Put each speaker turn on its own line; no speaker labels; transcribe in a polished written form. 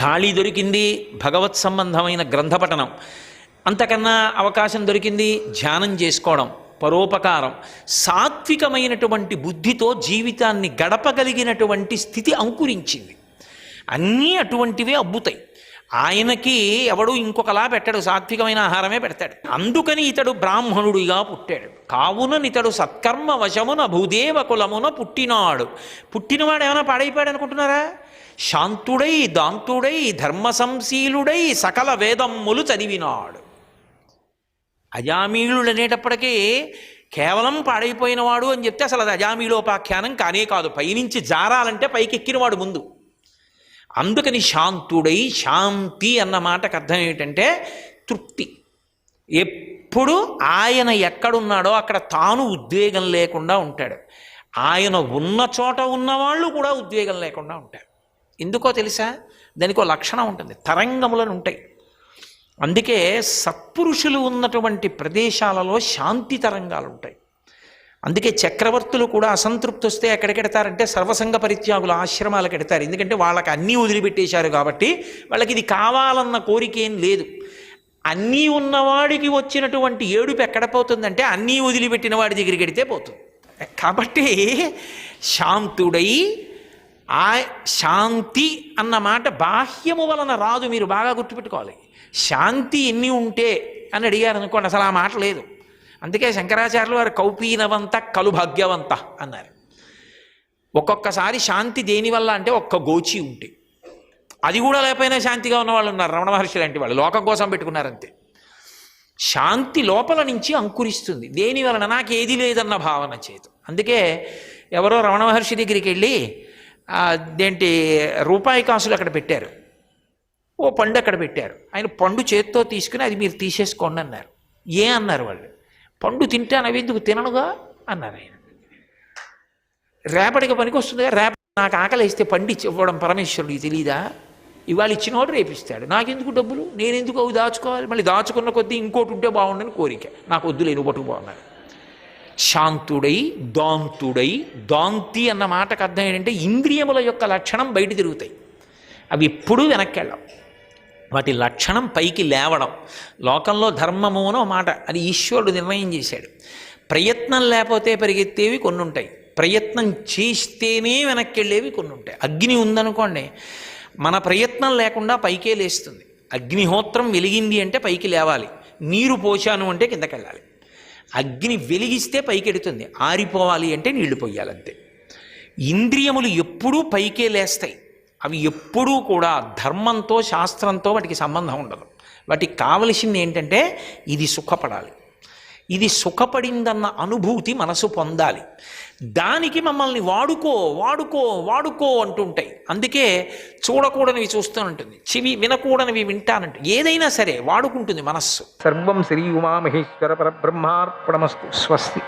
ఖాళీ దొరికింది భగవత్ సంబంధమైన గ్రంథపఠనం, అంతకన్నా అవకాశం దొరికింది ధ్యానం చేసుకోవడం, పరోపకారం, సాత్వికమైనటువంటి బుద్ధితో జీవితాన్ని గడపగలిగినటువంటి స్థితి అంకురించింది. అన్నీ అటువంటివే అబ్బుతాయి. ఆయనకి ఎవడు ఇంకొకలా పెట్టాడు, సాత్వికమైన ఆహారమే పెడతాడు. అందుకని ఇతడు బ్రాహ్మణుడిగా పుట్టాడు. కావుననితడు సత్కర్మ వశమున భూదేవ కులమున పుట్టినాడు. పుట్టినవాడు ఏమైనా పాడైపోయాడు అనుకుంటున్నారా? శాంతుడై దాంతుడై ధర్మ సంశీలుడై సకల వేదమ్ములు చదివినాడు. అజామీళుడు అనేటప్పటికీ కేవలం పాడైపోయినవాడు అని చెప్తే అసలు అది అజామీళోపాఖ్యానం కానే కాదు. పైనుంచి జారాలంటే పైకెక్కినవాడు ముందు. అందుకని శాంతుడై, శాంతి అన్న మాటకు అర్థం ఏమిటంటే తృప్తి. ఎప్పుడు ఆయన ఎక్కడున్నాడో అక్కడ తాను ఉద్వేగం లేకుండా ఉంటాడు. ఆయన ఉన్న చోట ఉన్నవాళ్ళు కూడా ఉద్వేగం లేకుండా ఉంటారు. ఎందుకో తెలుసా? దానికి ఒక లక్షణం ఉంటుంది, తరంగములను ఉంటాయి. అందుకే సత్పురుషులు ఉన్నటువంటి ప్రదేశాలలో శాంతి తరంగాలు ఉంటాయి. అందుకే చక్రవర్తులు కూడా అసంతృప్తి వస్తే ఎక్కడికెడతారంటే సర్వసంగ పరిత్యాగుల ఆశ్రమాలకు ఎడతారు. ఎందుకంటే వాళ్ళకి అన్నీ వదిలిపెట్టేశారు కాబట్టి వాళ్ళకి ఇది కావాలన్న కోరిక ఏం లేదు. అన్నీ ఉన్నవాడికి వచ్చినటువంటి ఏడుపు ఎక్కడ పోతుందంటే అన్నీ వదిలిపెట్టిన వాడి దగ్గరికి ఎడితే పోతుంది. కాబట్టి శాంతుడై, ఆ శాంతి అన్న మాట బాహ్యము వలన రాదు, మీరు బాగా గుర్తుపెట్టుకోవాలి. శాంతి ఎన్ని ఉంటే అని అడిగారు అనుకోండి, అసలు ఆ మాట లేదు. అందుకే శంకరాచార్యులు వారు కౌపీనవంత కలు భాగ్యవంత అన్నారు. ఒక్కొక్కసారి శాంతి దేనివల్ల అంటే ఒక్క గోచి ఉంటే, అది కూడా లేకపోయినా శాంతిగా ఉన్నవాళ్ళు ఉన్నారు. రమణ మహర్షి లాంటి వాళ్ళు లోకం కోసం పెట్టుకున్నారంతే. శాంతి లోపల నుంచి అంకురిస్తుంది. దేనివలన? నాకు ఏది లేదన్న భావన చేత. అందుకే ఎవరో రమణ మహర్షి దగ్గరికి వెళ్ళి అదేంటి రూపాయి కాసులు అక్కడ పెట్టారు, ఓ పండు అక్కడ పెట్టారు. ఆయన పండు చేత్తో తీసుకుని అది మీరు తీసేసుకోండి అన్నారు. ఏ అన్నారు వాళ్ళు? పండు తింటాను, అవి ఎందుకు తిననుగా అన్నారు ఆయన. రేపటికి పనికి వస్తుందిగా, నాకు ఆకలి వేస్తే పండు ఇవ్వడం పరమేశ్వరుడికి తెలీదా? ఇవాళ ఇచ్చినవాడు రేపిస్తాడు. నాకెందుకు డబ్బులు, నేనెందుకు అవి దాచుకోవాలి? మళ్ళీ దాచుకున్న కొద్దీ ఇంకోటి ఉంటే బాగుండని కోరిక, నాకు వద్దులేను పట్టుకు బాగున్నారు. శాంతుడై దాంతుడై, దాంతి అన్న మాటకు అర్థం ఏంటంటే ఇంద్రియముల యొక్క లక్షణం బయట తిరుగుతాయి, అవి ఎప్పుడూ వెనక్కి వెళ్ళం. వాటి లక్షణం పైకి లేవడం. లోకంలో ధర్మము అనో మాట, అది ఈశ్వరుడు నిర్ణయం చేశాడు. ప్రయత్నం లేకపోతే పరిగెత్తేవి కొన్ని ఉంటాయి, ప్రయత్నం చేస్తేనే వెనక్కి వెళ్ళేవి కొన్ని ఉంటాయి. అగ్ని ఉందనుకోండి, మన ప్రయత్నం లేకుండా పైకే లేస్తుంది. అగ్నిహోత్రం వెలిగింది అంటే పైకి లేవాలి, నీరు పోశాను అంటే కిందకి వెళ్ళాలి. అగ్ని వెలిగిస్తే పైకెడుతుంది, ఆరిపోవాలి అంటే నీళ్లు పోయాలంతే. ఇంద్రియములు ఎప్పుడూ పైకే లేస్తాయి. అవి ఎప్పుడూ కూడా ధర్మంతో శాస్త్రంతో వాటికి సంబంధం ఉండదు. వాటికి కావలసింది ఏంటంటే ఇది సుఖపడాలి, ఇది సుఖపడిందన్న అనుభూతి మనసు పొందాలి. దానికి మమ్మల్ని వాడుకో వాడుకో వాడుకో అంటుంటాయి. అందుకే చూడకూడనివి చూస్తూ ఉంటుంది, చెవి వినకూడనివి వింటానంటే, ఏదైనా సరే వాడుకుంటుంది మనస్సు. సర్వం శ్రీ ఉమామహేశ్వర పరబ్రహ్మార్పణమస్తు. స్వస్తి.